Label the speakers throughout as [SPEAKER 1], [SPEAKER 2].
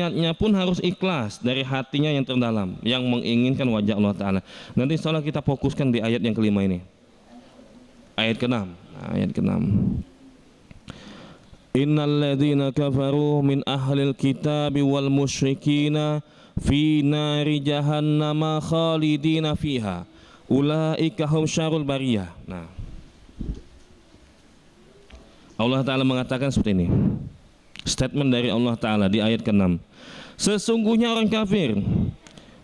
[SPEAKER 1] niatnya pun harus ikhlas dari hatinya yang terdalam, yang menginginkan wajah Allah Ta'ala. Nanti insya Allah kita fokuskan di ayat yang kelima ini, ayat ke-6. Ayat ke-6, innal ladzina kafaru min ahlil kitabi wal musyrikina fi nari jahannama khalidina fiha ulaika hum syarrul bariyah. Nah, Allah Ta'ala mengatakan seperti ini, statement dari Allah Ta'ala di ayat ke-6, sesungguhnya orang kafir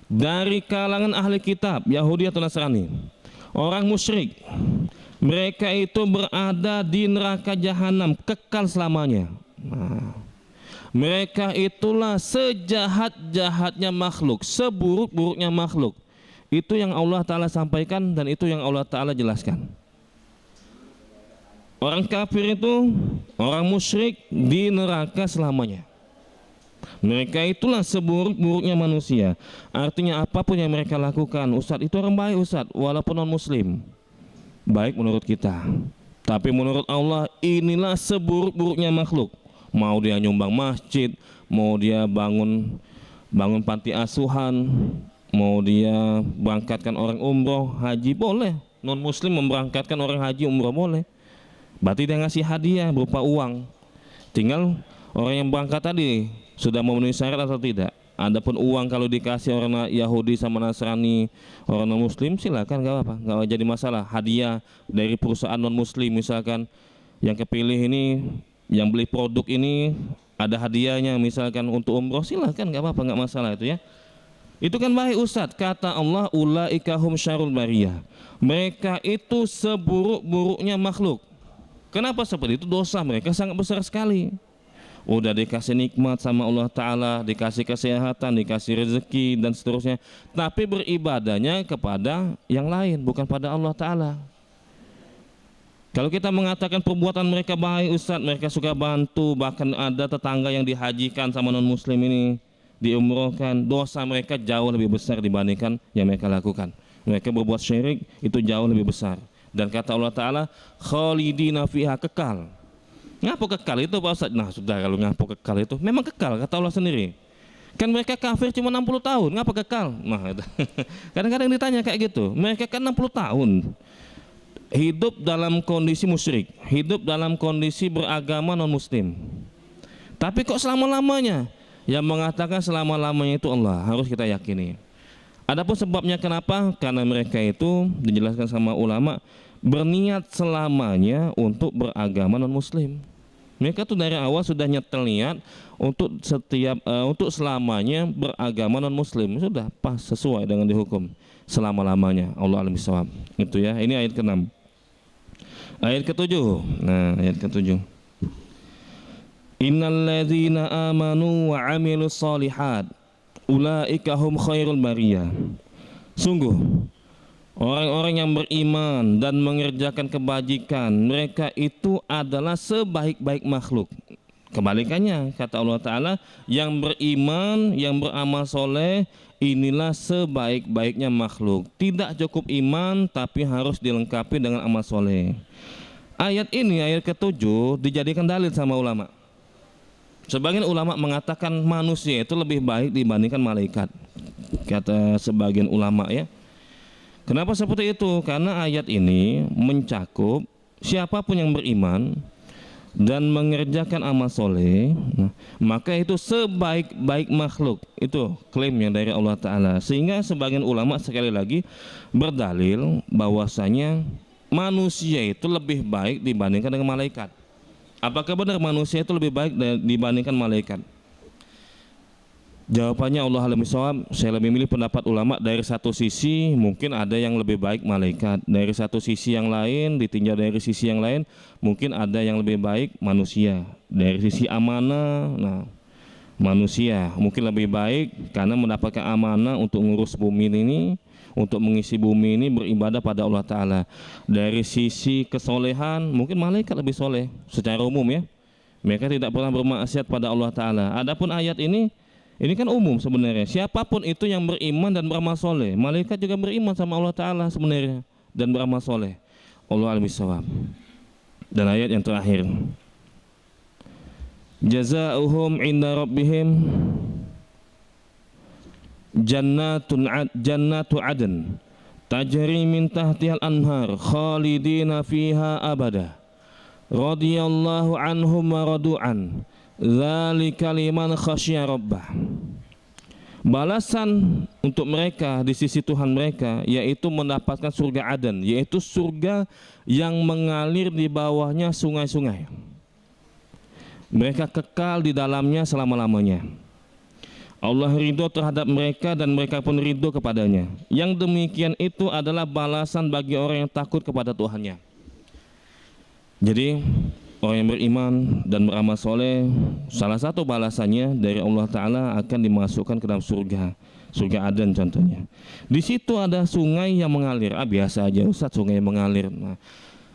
[SPEAKER 1] dari kalangan ahli kitab Yahudi atau Nasrani, orang musyrik, mereka itu berada di neraka jahanam kekal selamanya. Nah, mereka itulah sejahat-jahatnya makhluk, seburuk-buruknya makhluk. Itu yang Allah Ta'ala sampaikan dan itu yang Allah Ta'ala jelaskan. Orang kafir itu, orang musyrik di neraka selamanya. Mereka itulah seburuk-buruknya manusia. Artinya apapun yang mereka lakukan, Ustadz itu orang baik Ustadz, walaupun non muslim, baik menurut kita, tapi menurut Allah inilah seburuk-buruknya makhluk. Mau dia nyumbang masjid, mau dia bangun panti asuhan, mau dia berangkatkan orang umroh, haji, boleh. Non muslim memberangkatkan orang haji umroh boleh. Berarti dia ngasih hadiah berupa uang. Tinggal orang yang berangkat tadi sudah memenuhi syarat atau tidak. Adapun uang kalau dikasih orang Yahudi sama Nasrani, orang non muslim, silakan, nggak apa, nggak jadi masalah. Hadiah dari perusahaan non muslim misalkan, yang kepilih ini, yang beli produk ini ada hadiahnya misalkan untuk umroh, silakan, nggak apa-apa, nggak masalah itu ya. Itu kan baik Ustadz, kata Allah, ulaika hum syarrul bariyah. Mereka itu seburuk-buruknya makhluk. Kenapa seperti itu? Dosa mereka sangat besar sekali. Udah dikasih nikmat sama Allah Ta'ala, dikasih kesehatan, dikasih rezeki dan seterusnya, tapi beribadahnya kepada yang lain, bukan pada Allah Ta'ala. Kalau kita mengatakan perbuatan mereka baik Ustadz, mereka suka bantu, bahkan ada tetangga yang dihajikan sama non muslim ini, diumrohkan, dosa mereka jauh lebih besar dibandingkan yang mereka lakukan. Mereka berbuat syirik itu jauh lebih besar. Dan kata Allah Ta'ala, khalidina fiha, kekal. Ngapo kekal itu Pak Ustadz? Nah sudah, kalau ngapo kekal itu memang kekal, kata Allah sendiri. Kan mereka kafir cuma 60 tahun, ngapa kekal? Nah, kadang-kadang ditanya kayak gitu. Mereka kan 60 tahun hidup dalam kondisi musyrik, hidup dalam kondisi beragama non muslim. Tapi kok selama-lamanya? Yang mengatakan selama-lamanya itu Allah, harus kita yakini. Adapun sebabnya kenapa? Karena mereka itu dijelaskan sama ulama berniat selamanya untuk beragama non muslim. Mereka tuh dari awal sudah nyetel niat untuk untuk selamanya beragama non muslim. Sudah pas, sesuai dengan dihukum selama-lamanya. Allah alam bisawab. Itu ya. Ini ayat ke-6. Ayat ke-7. Nah, ayat ke-7. Innal ladzina amanu wa 'amilus shalihat ulaika hum khairul bariyah. Sungguh orang-orang yang beriman dan mengerjakan kebajikan, mereka itu adalah sebaik-baik makhluk. Kebalikannya, kata Allah Ta'ala, yang beriman, yang beramal soleh, inilah sebaik-baiknya makhluk. Tidak cukup iman, tapi harus dilengkapi dengan amal soleh. Ayat ini, ayat ke-7, dijadikan dalil sama ulama. Sebagian ulama mengatakan manusia itu lebih baik dibandingkan malaikat, kata sebagian ulama ya. Kenapa seperti itu? Karena ayat ini mencakup siapapun yang beriman dan mengerjakan amal soleh, maka itu sebaik-baik makhluk. Itu klaimnya dari Allah Ta'ala. Sehingga sebagian ulama sekali lagi berdalil bahwasanya manusia itu lebih baik dibandingkan dengan malaikat. Apakah benar manusia itu lebih baik dibandingkan malaikat? Jawabannya Allah alam bisawab, saya lebih milih pendapat ulama. Dari satu sisi mungkin ada yang lebih baik malaikat, dari satu sisi yang lain, ditinjau dari sisi yang lain, mungkin ada yang lebih baik manusia. Dari sisi amanah, nah manusia mungkin lebih baik karena mendapatkan amanah untuk ngurus bumi ini, untuk mengisi bumi ini beribadah pada Allah Ta'ala. Dari sisi kesolehan mungkin malaikat lebih soleh secara umum ya, mereka tidak pernah bermaksiat pada Allah Ta'ala. Adapun ayat ini kan umum sebenarnya, siapapun itu yang beriman dan beramal soleh. Malaikat juga beriman sama Allah Ta'ala sebenarnya dan beramal soleh. Allah alam bisawab. Dan ayat yang terakhir, jazaohum inda rabbihim jannatu adn tajri min tahtihal anhar khalidina fiha abada radhiyallahu anhum wa radu'an dzalika liman khasyya rabbah. Balasan untuk mereka di sisi Tuhan mereka yaitu mendapatkan surga Aden, yaitu surga yang mengalir di bawahnya sungai-sungai. Mereka kekal di dalamnya selama-lamanya. Allah ridho terhadap mereka dan mereka pun ridho kepadanya. Yang demikian itu adalah balasan bagi orang yang takut kepada Tuhannya. Jadi orang yang beriman dan beramal soleh, salah satu balasannya dari Allah Ta'ala akan dimasukkan ke dalam surga, surga Aden contohnya. Di situ ada sungai yang mengalir. Biasa aja Ustaz, sungai yang mengalir. Nah,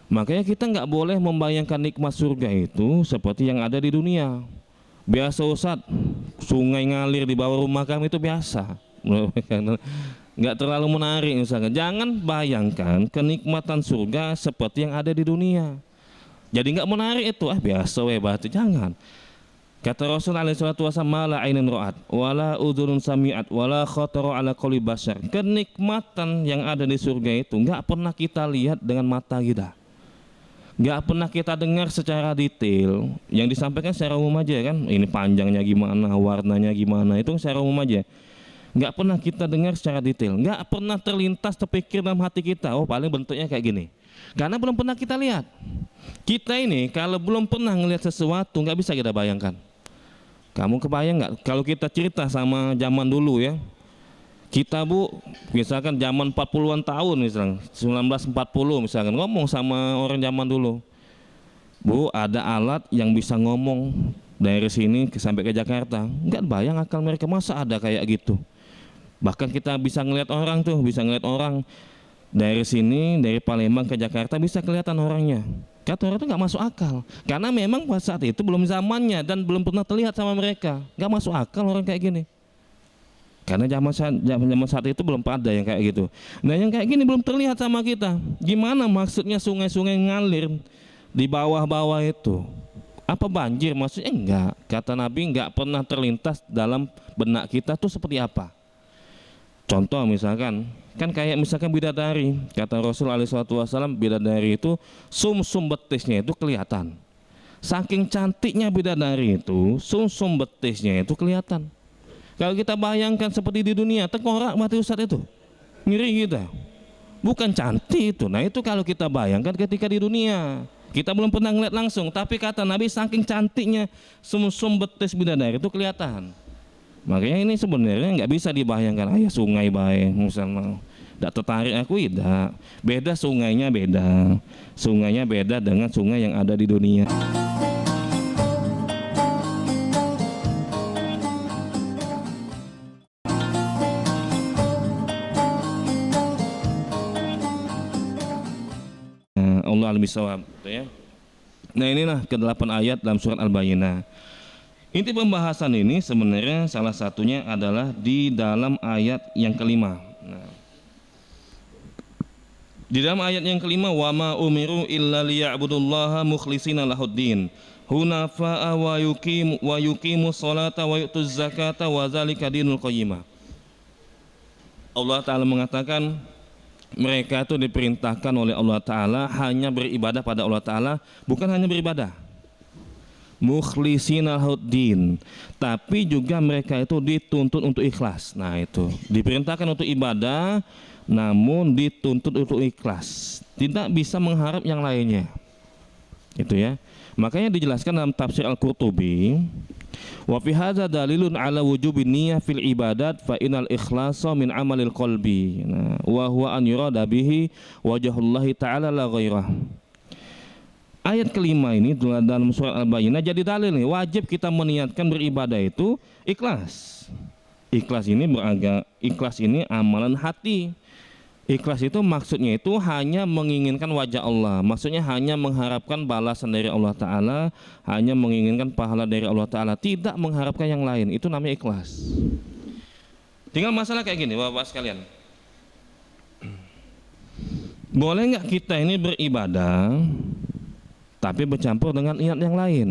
[SPEAKER 1] makanya kita nggak boleh membayangkan nikmat surga itu seperti yang ada di dunia. Biasa Ustaz, sungai ngalir di bawah rumah kami itu biasa. Nggak terlalu menarik misalkan. Jangan bayangkan kenikmatan surga seperti yang ada di dunia. Jadi nggak menarik itu, biasa batu, jangan. Kata Rasul alaihi salatu wasallam, mala ainun ra'at wala udhunun sami'at wala khatara ala qalbi bashar. Kenikmatan yang ada di surga itu nggak pernah kita lihat dengan mata kita, nggak pernah kita dengar secara detail. Yang disampaikan secara umum aja kan, ini panjangnya gimana, warnanya gimana, itu secara umum aja. Nggak pernah kita dengar secara detail, nggak pernah terlintas terpikir dalam hati kita, oh paling bentuknya kayak gini, karena belum pernah kita lihat. Kita ini kalau belum pernah ngelihat sesuatu nggak bisa kita bayangkan. Kamu kebayang nggak kalau kita cerita sama zaman dulu ya, kita Bu misalkan zaman 40-an tahun misalnya 1940 misalkan ngomong sama orang zaman dulu, Bu ada alat yang bisa ngomong dari sini sampai ke Jakarta, nggak bayang akal mereka, masa ada kayak gitu. Bahkan kita bisa ngelihat orang tuh, bisa ngelihat orang dari sini, dari Palembang ke Jakarta bisa kelihatan orangnya. Kata orang itu nggak masuk akal, karena memang pada saat itu belum zamannya dan belum pernah terlihat sama mereka. Nggak masuk akal orang kayak gini, karena zaman saat itu belum ada yang kayak gitu. Nah yang kayak gini belum terlihat sama kita. Gimana maksudnya sungai-sungai ngalir di bawah-bawah itu? Apa banjir maksudnya? Enggak. Kata Nabi nggak pernah terlintas dalam benak kita tuh seperti apa. Contoh misalkan, kan kayak misalkan bidadari, kata Rasul SAW, bidadari itu sumsum betisnya itu kelihatan. Saking cantiknya bidadari itu, sumsum betisnya itu kelihatan. Kalau kita bayangkan seperti di dunia, tengkorak mati Ustaz itu, ngiri kita. Bukan cantik itu. Nah itu kalau kita bayangkan ketika di dunia, kita belum pernah ngeliat langsung, tapi kata Nabi saking cantiknya sumsum betis bidadari itu kelihatan. Makanya ini sebenarnya nggak bisa dibayangkan, ayah sungai baik, misalnya, nggak tertarik aku, tidak. Beda sungainya beda dengan sungai yang ada di dunia. Allah al-bisawab, ya. Nah inilah ke-8 ayat dalam surat Al-Bayyinah. Inti pembahasan ini sebenarnya salah satunya adalah di dalam ayat yang kelima. Nah, di dalam ayat yang kelima, wa ma umiru illa liya'budullaha mukhlishina lahuddin hunafa'a wa yuqimu sholata wa yu'tuz zakata wa dzalika dinul qayyimah. Allah Ta'ala mengatakan mereka itu diperintahkan oleh Allah Ta'ala hanya beribadah pada Allah Ta'ala, bukan hanya beribadah mukhlishina lahuddin, tapi juga mereka itu dituntut untuk ikhlas. Nah itu diperintahkan untuk ibadah, namun dituntut untuk ikhlas, tidak bisa mengharap yang lainnya. Itu ya. Makanya dijelaskan dalam tafsir Al-Qurtubi, wa fi hadza dalilun ala wujubin niyyah fil ibadat fa inal ikhlasa min amalil qalbi. Nah, wa huwa an yurada bihi wajhullahi ta'ala la ghairah. Ayat kelima ini dalam surat Al-Bayyinah jadi dalil nih, wajib kita meniatkan beribadah itu ikhlas. Ikhlas ini amalan hati. Ikhlas itu maksudnya itu hanya menginginkan wajah Allah, maksudnya hanya mengharapkan balasan dari Allah Ta'ala, hanya menginginkan pahala dari Allah Ta'ala, tidak mengharapkan yang lain. Itu namanya ikhlas. Tinggal masalah kayak gini Bapak sekalian, boleh nggak kita ini beribadah tapi bercampur dengan niat yang lain?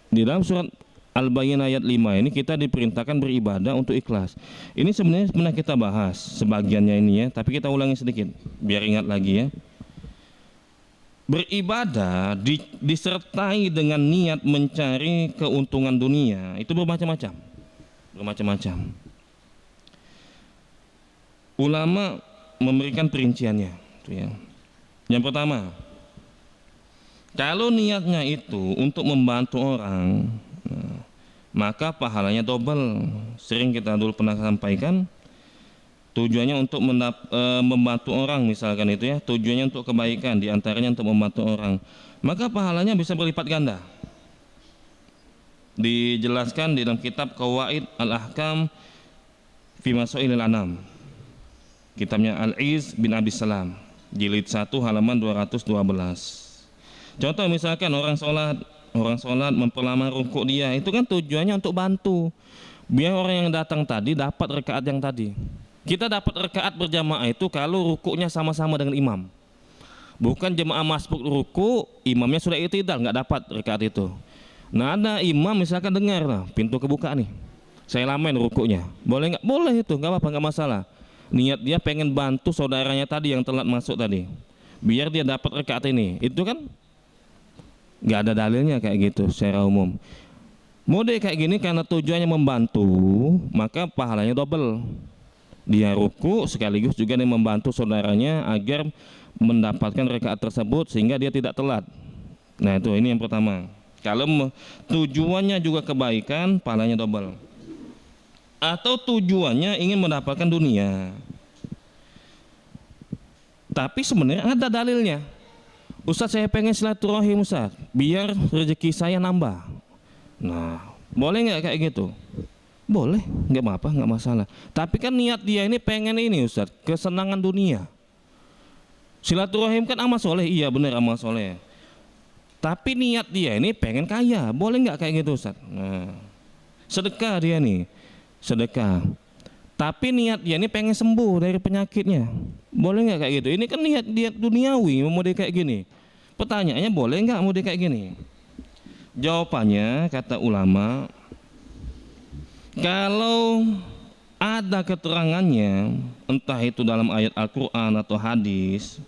[SPEAKER 1] Di dalam surat Al-Bayyinah ayat 5 ini kita diperintahkan beribadah untuk ikhlas. Ini sebenarnya pernah kita bahas sebagiannya ini ya, tapi kita ulangi sedikit biar ingat lagi ya. Beribadah disertai dengan niat mencari keuntungan dunia itu bermacam-macam. Ulama memberikan perinciannya itu ya. Yang pertama, kalau niatnya itu untuk membantu orang, maka pahalanya double. Sering kita dulu pernah sampaikan, tujuannya untuk membantu orang misalkan itu ya, tujuannya untuk kebaikan, diantaranya untuk membantu orang, maka pahalanya bisa berlipat ganda. Dijelaskan di dalam kitab Qawaid Al-Ahkam fi Masailil Anam, kitabnya Al-Iz bin Abi Salam, jilid 1 halaman 212. Contoh misalkan orang sholat memperlama rukuk dia, itu kan tujuannya untuk bantu biar orang yang datang tadi dapat rakaat yang tadi. Kita dapat rakaat berjamaah itu kalau rukuknya sama-sama dengan imam, bukan jemaah masbuk ruku imamnya sudah i'tidal nggak dapat rakaat itu. Nah ada imam misalkan dengar lah pintu kebuka nih, saya lamain rukuknya, boleh nggak? Boleh, itu nggak apa-apa, nggak masalah. Niat dia pengen bantu saudaranya tadi yang telat masuk tadi biar dia dapat rakaat ini, itu kan nggak ada dalilnya kayak gitu secara umum. Mode kayak gini karena tujuannya membantu, maka pahalanya double. Dia ruku sekaligus juga dia membantu saudaranya agar mendapatkan rakaat tersebut sehingga dia tidak telat. Nah itu, ini yang pertama. Kalau tujuannya juga kebaikan, pahalanya double. Atau tujuannya ingin mendapatkan dunia, tapi sebenarnya ada dalilnya. Ustaz, saya pengen silaturahim Ustaz, biar rezeki saya nambah. Nah, boleh nggak kayak gitu? Boleh, nggak apa-apa, nggak masalah. Tapi kan niat dia ini pengen ini Ustaz, kesenangan dunia. Silaturahim kan amal soleh, iya benar amal soleh. Tapi niat dia ini pengen kaya, boleh nggak kayak gitu Ustaz? Nah, sedekah dia nih, sedekah. Tapi niat dia ini pengen sembuh dari penyakitnya, boleh nggak kayak gitu? Ini kan niat dia duniawi, mau dia kayak gini. Pertanyaannya, boleh nggak mau dia kayak gini? Jawabannya kata ulama, kalau ada keterangannya, entah itu dalam ayat Al-Quran atau hadis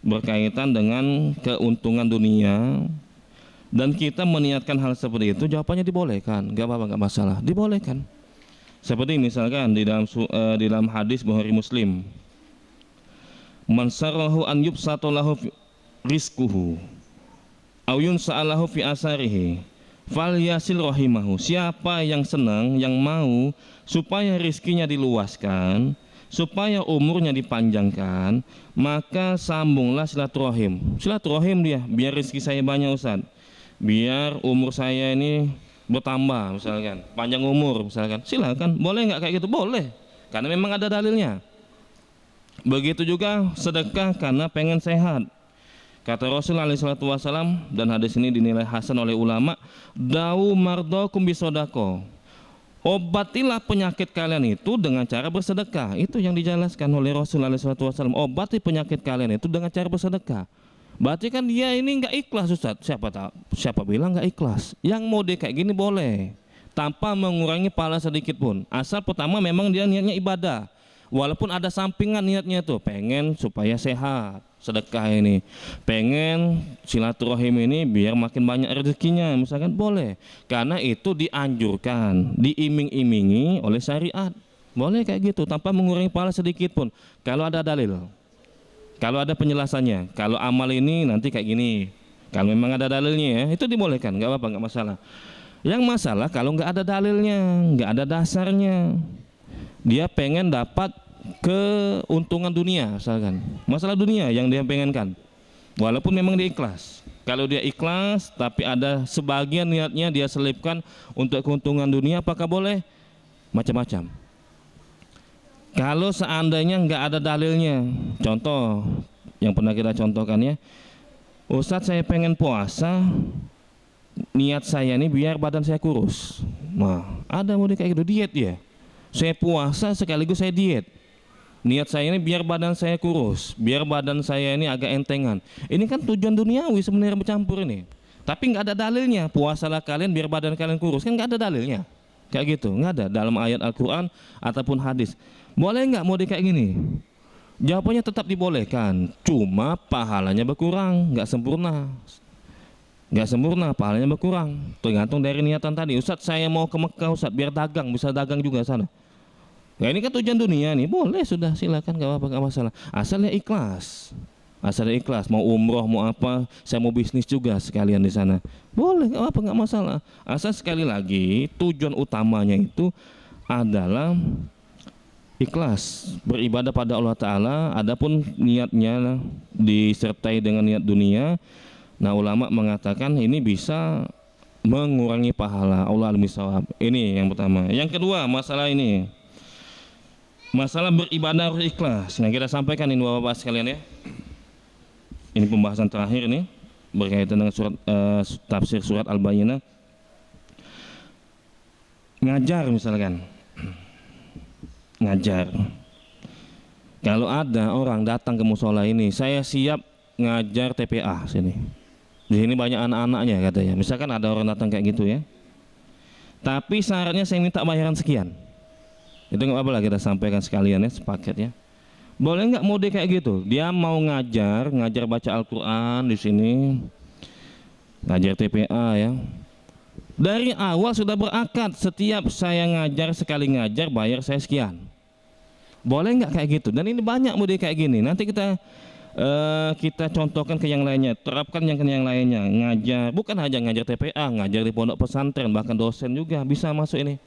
[SPEAKER 1] berkaitan dengan keuntungan dunia, dan kita meniatkan hal seperti itu, jawabannya dibolehkan, nggak apa-apa, nggak masalah, dibolehkan. Seperti misalkan di dalam hadis Bukhari Muslim, man sarrahu an yubsata lahu rizquhu aw yunsa'alahu fi asarihi falyasil rahimahu. Siapa yang senang, yang mau supaya rizkinya diluaskan, supaya umurnya dipanjangkan, maka sambunglah silaturahim. Silaturahim dia, biar rizki saya banyak Ustaz, biar umur saya ini bertambah misalkan, panjang umur misalkan, silakan. Boleh nggak kayak gitu? Boleh, karena memang ada dalilnya. Begitu juga sedekah karena pengen sehat. Kata Rasulullah SAW, dan hadis ini dinilai hasan oleh ulama, dau mardokum bisodako, obatilah penyakit kalian itu dengan cara bersedekah. Itu yang dijelaskan oleh Rasulullah SAW, obati penyakit kalian itu dengan cara bersedekah. Berarti kan dia ini nggak ikhlas Ustaz. Siapa bilang nggak ikhlas? Yang mode kayak gini boleh, tanpa mengurangi pahala sedikit pun, asal pertama memang dia niatnya ibadah. Walaupun ada sampingan niatnya tuh, pengen supaya sehat, sedekah ini, pengen silaturahim ini biar makin banyak rezekinya misalkan, boleh. Karena itu dianjurkan, diiming-imingi oleh syariat. Boleh kayak gitu tanpa mengurangi pahala sedikit pun, kalau ada dalil, kalau ada penjelasannya. Kalau amal ini nanti kayak gini, kalau memang ada dalilnya ya, itu dibolehkan, nggak apa-apa, nggak masalah. Yang masalah kalau nggak ada dalilnya, nggak ada dasarnya, dia pengen dapat keuntungan dunia misalkan, masalah dunia yang dia pengenkan, walaupun memang dia ikhlas. Kalau dia ikhlas tapi ada sebagian niatnya dia selipkan untuk keuntungan dunia, apakah boleh? Macam-macam. Kalau seandainya nggak ada dalilnya, contoh yang pernah kita contohkan ya, Ustadz saya pengen puasa, niat saya ini biar badan saya kurus. Nah, ada mau kayak gitu, diet ya. Saya puasa sekaligus saya diet. Niat saya ini biar badan saya kurus, biar badan saya ini agak entengan. Ini kan tujuan duniawi sebenarnya bercampur ini. Tapi nggak ada dalilnya. Puasalah kalian biar badan kalian kurus, kan nggak ada dalilnya. Kayak gitu, nggak ada dalam ayat Al-Quran ataupun hadis. Boleh nggak mau kayak gini? Jawabannya tetap dibolehkan, cuma pahalanya berkurang, nggak sempurna. Nggak sempurna, pahalanya berkurang. Tergantung dari niatan tadi. Ustadz, saya mau ke Mekah Ustadz, biar dagang, bisa dagang juga sana. Ya ini kan tujuan dunia nih, boleh sudah, silakan, nggak apa-apa, nggak masalah. Asalnya ikhlas. Asalnya ikhlas, mau umroh, mau apa, saya mau bisnis juga sekalian di sana. Boleh, nggak apa, nggak masalah. Asal sekali lagi tujuan utamanya itu adalah ikhlas, beribadah pada Allah Ta'ala. Adapun niatnya disertai dengan niat dunia, nah ulama mengatakan ini bisa mengurangi pahala. Allah al-misawab. Ini yang pertama. Yang kedua, masalah ini, masalah beribadah harus ikhlas. Nah kita sampaikan ini bapak-bapak sekalian ya. Ini pembahasan terakhir ini berkaitan dengan surat tafsir surat Al-Bayyinah. Ngajar misalkan, ngajar. Kalau ada orang datang ke musola ini, saya siap ngajar TPA sini. Di sini banyak anak-anaknya katanya. Misalkan ada orang datang kayak gitu ya. Tapi syaratnya saya minta bayaran sekian. Itu nggak apa-apa lah, kita sampaikan sekalian ya, sepaket ya. Boleh nggak mode kayak gitu? Dia mau ngajar baca Al-Quran di sini, ngajar TPA ya. Dari awal sudah berakad, setiap saya ngajar, sekali ngajar bayar saya sekian. Boleh nggak kayak gitu? Dan ini banyak mode kayak gini. Nanti kita contohkan ke yang lainnya, terapkan yang ke yang lainnya. Ngajar, bukan hanya ngajar TPA, ngajar di pondok pesantren, bahkan dosen juga bisa masuk ini.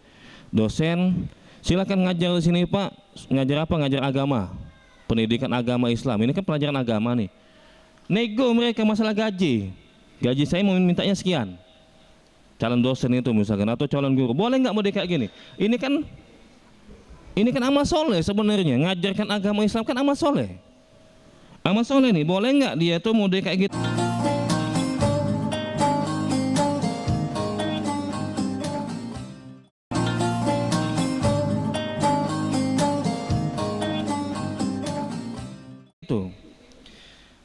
[SPEAKER 1] Dosen, silakan ngajar di sini Pak. Ngajar apa? Ngajar agama. Pendidikan agama Islam, ini kan pelajaran agama nih. Nego mereka masalah gaji. Gaji saya mau mintanya sekian. Calon dosen itu misalkan, atau calon guru. Boleh nggak mau kayak gini? Ini kan amal soleh sebenarnya. Ngajarkan agama Islam kan amal soleh. Amal soleh nih, boleh nggak dia tuh mau kayak gitu?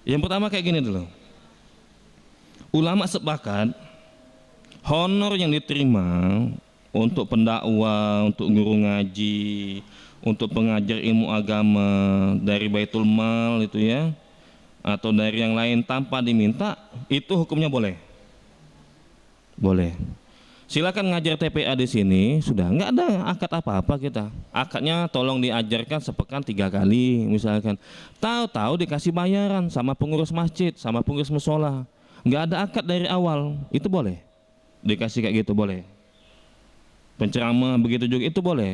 [SPEAKER 1] Yang pertama kayak gini dulu. Ulama sepakat honor yang diterima untuk pendakwah, untuk guru ngaji, untuk pengajar ilmu agama dari Baitul Mal itu ya, atau dari yang lain tanpa diminta, itu hukumnya boleh. Boleh. Silakan ngajar TPA di sini, sudah nggak ada akad apa-apa kita. Akadnya tolong diajarkan sepekan 3 kali misalkan. Tahu-tahu dikasih bayaran sama pengurus masjid, sama pengurus musola. Nggak ada akad dari awal, itu boleh. Dikasih kayak gitu boleh. Penceramah begitu juga itu boleh.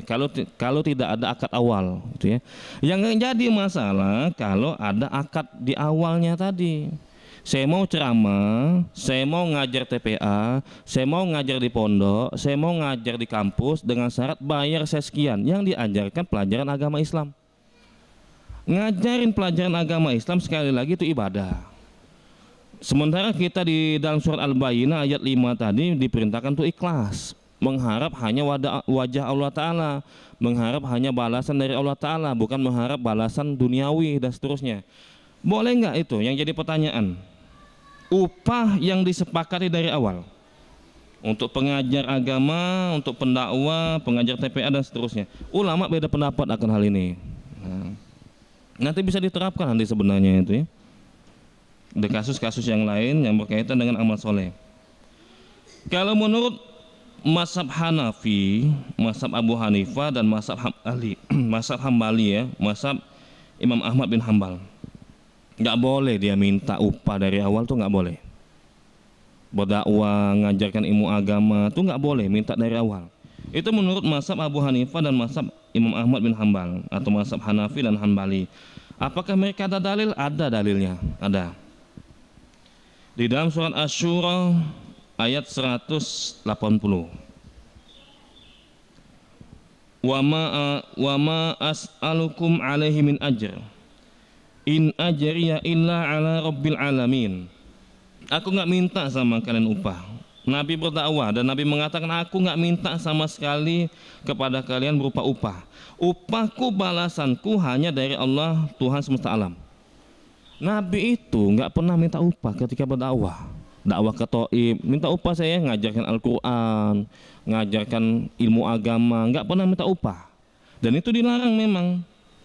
[SPEAKER 1] Kalau tidak ada akad awal, gitu ya. Yang jadi masalah kalau ada akad di awalnya tadi. Saya mau ceramah, saya mau ngajar TPA, saya mau ngajar di pondok, saya mau ngajar di kampus dengan syarat bayar saya sekian. Yang diajarkan pelajaran agama Islam. Ngajarin pelajaran agama Islam sekali lagi itu ibadah. Sementara kita di dalam surat Al-Bayyinah ayat 5 tadi diperintahkan untuk ikhlas, mengharap hanya wajah Allah Ta'ala, mengharap hanya balasan dari Allah Ta'ala, bukan mengharap balasan duniawi dan seterusnya. Boleh nggak itu? Yang jadi pertanyaan. Upah yang disepakati dari awal untuk pengajar agama, untuk pendakwah, pengajar TPA dan seterusnya. Ulama beda pendapat akan hal ini. Nanti bisa diterapkan nanti sebenarnya itu ya. Ada kasus-kasus yang lain yang berkaitan dengan amal soleh. Kalau menurut mazhab Hanafi, mazhab Abu Hanifah dan mazhab Hambali, mazhab Hambali ya, mazhab Imam Ahmad bin Hambal, nggak boleh dia minta upah dari awal tuh nggak boleh. Berdakwah, ngajarkan ilmu agama tuh nggak boleh minta dari awal. Itu menurut mazhab Abu Hanifah dan mazhab Imam Ahmad bin Hambal atau mazhab Hanafi dan Hambali. Apakah mereka ada dalil? Ada dalilnya, ada. Di dalam surat Asy-Syura ayat 180. Wa ma as'alukum alaihi min ajr. In ajriya illa ala rabbil alamin. Aku nggak minta sama kalian upah. Nabi berdakwah dan Nabi mengatakan aku nggak minta sama sekali kepada kalian berupa upah. Upahku, balasanku hanya dari Allah Tuhan semesta alam. Nabi itu nggak pernah minta upah ketika berdakwah. dakwah ke Taif, minta upah saya ngajarkan Al-Quran, ngajarkan ilmu agama, nggak pernah minta upah. Dan itu dilarang memang.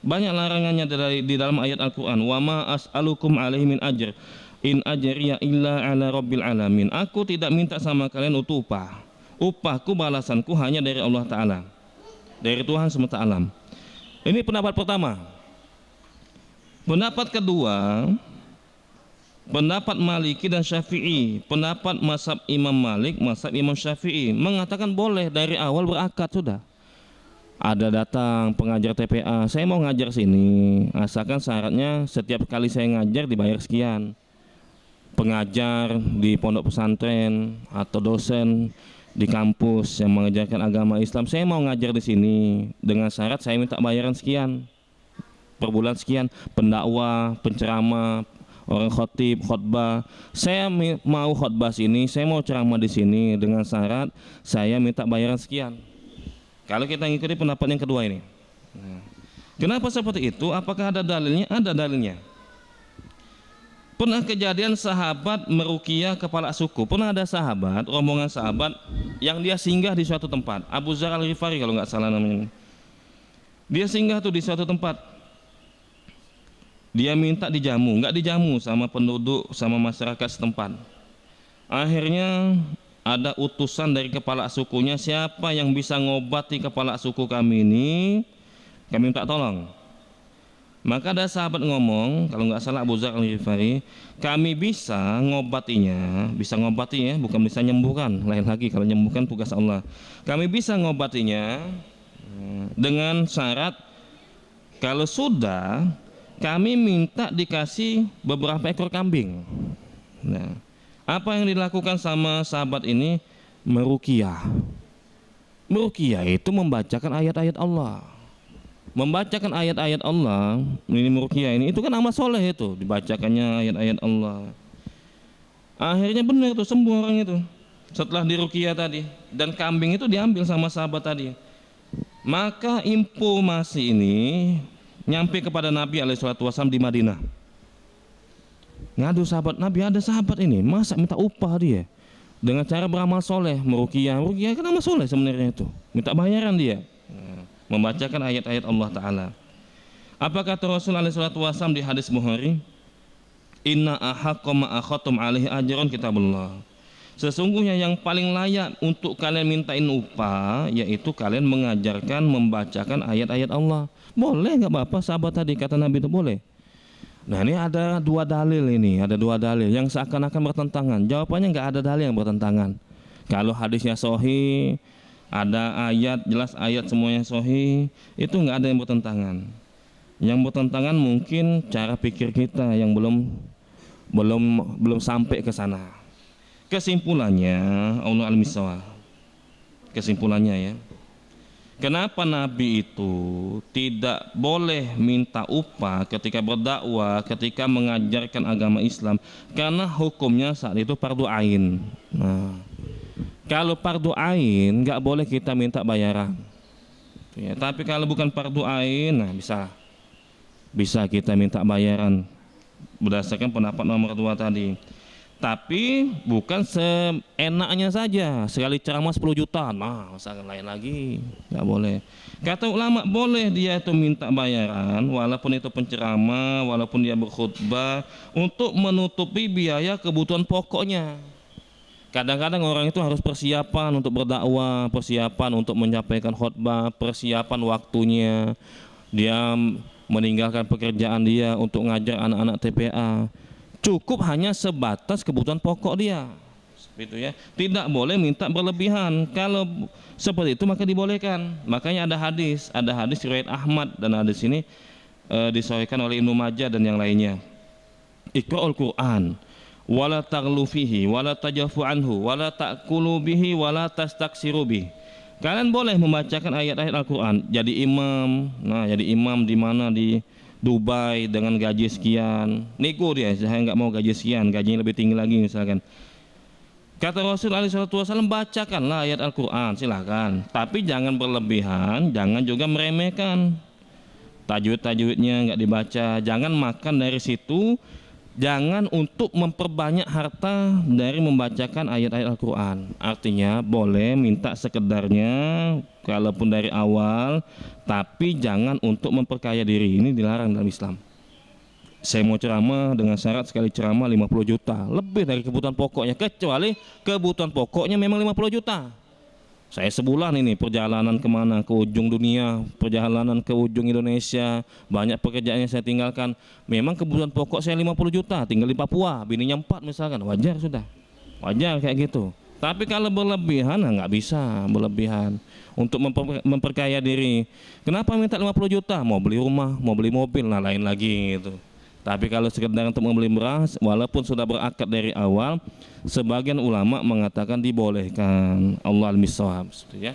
[SPEAKER 1] Banyak larangannya di dalam ayat Al-Quran. Wa ma as'alukum alaihi min ajr in ajriya illa ala rabbil alamin. Aku tidak minta sama kalian untuk upah. Upahku, balasanku hanya dari Allah Ta'ala, dari Tuhan semesta alam. Ini pendapat pertama. Pendapat kedua, pendapat Maliki dan Syafi'i. Pendapat mazhab Imam Malik, mazhab Imam Syafi'i mengatakan boleh dari awal berakad sudah. Ada datang pengajar TPA, saya mau ngajar sini, asalkan syaratnya setiap kali saya ngajar dibayar sekian. Pengajar di pondok pesantren atau dosen di kampus yang mengajarkan agama Islam, saya mau ngajar di sini dengan syarat saya minta bayaran sekian per bulan sekian. Pendakwah, penceramah, orang khotib, khotbah, saya mau khotbah sini, saya mau ceramah di sini dengan syarat saya minta bayaran sekian. Kalau kita ngikuti pendapat yang kedua ini, kenapa seperti itu? Apakah ada dalilnya? Ada dalilnya. Pernah kejadian sahabat meruqyah kepala suku. Pernah ada sahabat, rombongan sahabat yang dia singgah di suatu tempat. Abu Dzar Al-Ghifari kalau nggak salah namanya. Dia singgah tuh di suatu tempat. Dia minta dijamu, nggak dijamu sama penduduk, sama masyarakat setempat. Akhirnya ada utusan dari kepala sukunya, siapa yang bisa ngobati kepala suku kami ini, kami minta tolong. Maka ada sahabat ngomong, kalau nggak salah Abu Dzar Al-Ghifari, kami bisa ngobatinya, bukan bisa nyembuhkan, lain lagi kalau nyembuhkan tugas Allah. Kami bisa ngobatinya dengan syarat kalau sudah kami minta dikasih beberapa ekor kambing. Nah, apa yang dilakukan sama sahabat ini? Meruqyah. Meruqyah itu membacakan ayat-ayat Allah. Membacakan ayat-ayat Allah, ini meruqyah ini, itu kan amal soleh itu, dibacakannya ayat-ayat Allah. Akhirnya benar tuh, sembuh orang itu setelah diruqyah tadi. Dan kambing itu diambil sama sahabat tadi. Maka informasi ini nyampe kepada Nabi SAW di Madinah. Ngadu sahabat Nabi, ada sahabat ini masa minta upah dia dengan cara beramal soleh, meruqyah. Meruqyah kan amal soleh sebenarnya itu, minta bayaran dia membacakan ayat-ayat Allah Ta'ala. Apa kata Rasul SAW di hadis Bukhari? Inna ahaqqa ma akhatum alaihi ajron kitabullah. Sesungguhnya yang paling layak untuk kalian mintain upah yaitu kalian mengajarkan, membacakan ayat-ayat Allah. Boleh nggak Bapak sahabat tadi kata Nabi itu boleh. Nah ini ada dua dalil yang seakan-akan bertentangan. Jawabannya nggak ada dalil yang bertentangan. Kalau hadisnya sahih, ada ayat, jelas ayat semuanya sahih, itu nggak ada yang bertentangan. Yang bertentangan mungkin cara pikir kita yang belum sampai ke sana. Kesimpulannya, Allah al-misawah. Kesimpulannya ya. Kenapa Nabi itu tidak boleh minta upah ketika berdakwah, ketika mengajarkan agama Islam? Karena hukumnya saat itu fardu ain. Nah, kalau fardu ain nggak boleh kita minta bayaran. Ya, tapi kalau bukan fardu ain, nah bisa kita minta bayaran berdasarkan pendapat nomor 2 tadi. Tapi bukan seenaknya saja, sekali ceramah 10 juta, nah misalkan lain lagi, nggak boleh. Kata ulama boleh dia itu minta bayaran, walaupun itu penceramah, walaupun dia berkhutbah, untuk menutupi biaya kebutuhan pokoknya. Kadang-kadang orang itu harus persiapan untuk berdakwah, persiapan untuk menyampaikan khutbah, persiapan waktunya, dia meninggalkan pekerjaan dia untuk ngajar anak-anak TPA. Cukup hanya sebatas kebutuhan pokok dia, gitu ya. Tidak boleh minta berlebihan. Kalau seperti itu maka dibolehkan. Makanya ada hadis riwayat Ahmad, dan hadis ini disahihkan oleh Ibnu Majah dan yang lainnya. Iqra'ul Qur'an wala taghlu fihi wala tajafu anhu wala ta'kulu bihi wala tastaksiru bihi. Kalian boleh membacakan ayat-ayat Al-Qur'an, jadi imam. Nah, jadi imam di mana? Di Dubai dengan gaji sekian, nego dia, saya nggak mau gaji sekian, gajinya lebih tinggi lagi misalkan. Kata Rasul SAW, bacakanlah ayat Al-Quran, silahkan, tapi jangan berlebihan, jangan juga meremehkan. Tajwid-tajwidnya nggak dibaca, jangan makan dari situ jangan untuk memperbanyak harta dari membacakan ayat-ayat Al-Quran. Artinya boleh minta sekedarnya kalaupun dari awal, tapi jangan untuk memperkaya diri. Ini dilarang dalam Islam. Saya mau ceramah dengan syarat sekali ceramah 50 juta, lebih dari kebutuhan pokoknya, kecuali kebutuhan pokoknya memang 50 juta. Saya sebulan ini perjalanan kemana, ke ujung dunia, perjalanan ke ujung Indonesia, banyak pekerjaan yang saya tinggalkan. Memang kebutuhan pokok saya 50 juta, tinggal di Papua, bininya 4 misalkan, wajar sudah. Wajar kayak gitu. Tapi kalau berlebihan, nggak bisa berlebihan. Untuk memperkaya diri. Kenapa minta 50 juta? Mau beli rumah, mau beli mobil, nah lain lagi gitu. Tapi kalau sekedar untuk membeli beras, walaupun sudah berakad dari awal, sebagian ulama mengatakan dibolehkan. Allah al-misawab, ya.